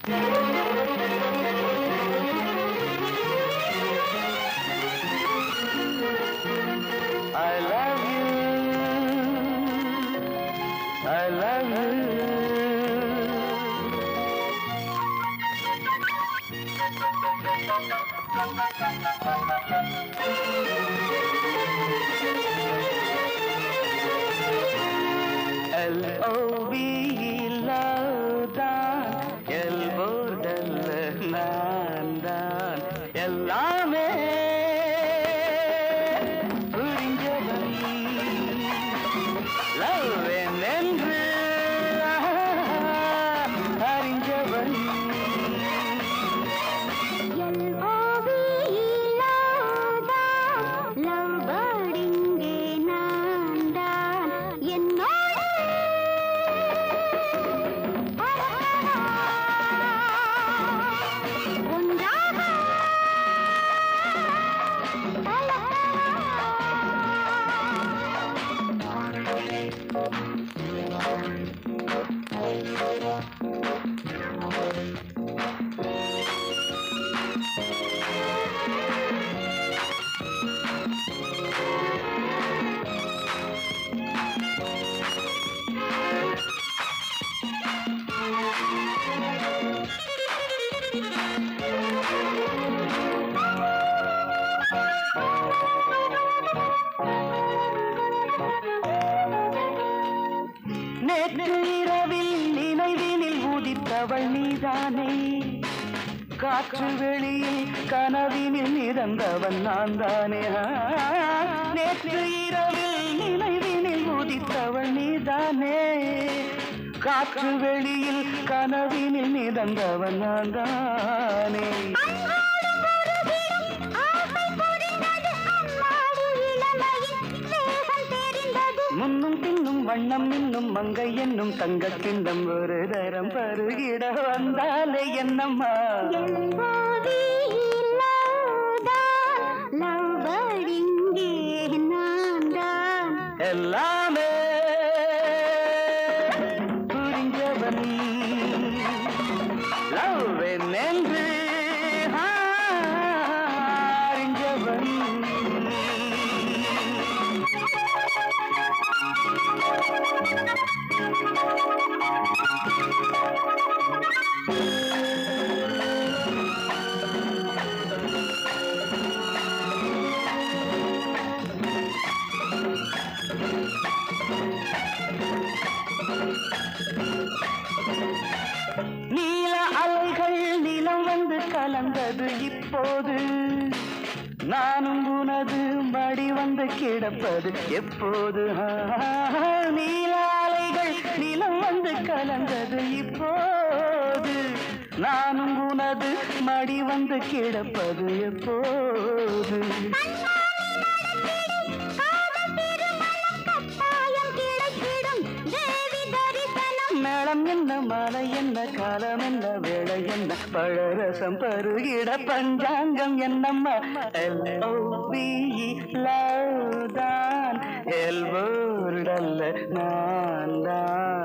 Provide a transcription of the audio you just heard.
I love you, I love you. L-O-V-E love தான் எல்போர்டல்ல நான் தான் எல்லாமே புரிஞ்சவன் லவ் என்று அறிஞ்சவன் நேற்று இரவில் நினைவினில் உதித்தவள் நீதானே காற்று வெளியில் கனவினில் இறந்தவன் நான் தானே நேற்று இரவில் நினைவினில் உதித்தவள் நீதானே காற்று வெளியில் கனவினில் இறந்தவன் நான் தானே முன்னும் பின்னும் வண்ணம் இன்னும் மங்கை என்னும் தங்கக் கிண்ணம் ஒரு தரம் பருகிட வந்தாலே என்னம்மா எல்லாமே புரிஞ்சவன் லவ் என்று அறிஞ்சவன் நீல அலைகள் நிலம் வந்து கலந்தது இப்போது நானும் உனது மடி வந்து கிடப்பது எப்போது நீல அலைகள் நிலம் வந்து கலந்தது இப்போது நானும் உனது மடி வந்து கிடப்பது எப்போது மேளம் என்ன மாலை என்ன காலம் என்ன வேளை என்ன பழரசம் பருகிட பஞ்சாங்கம் என்னம்மா L-O-V-E லவ் தான் எல்போர்டல்ல நான் தான்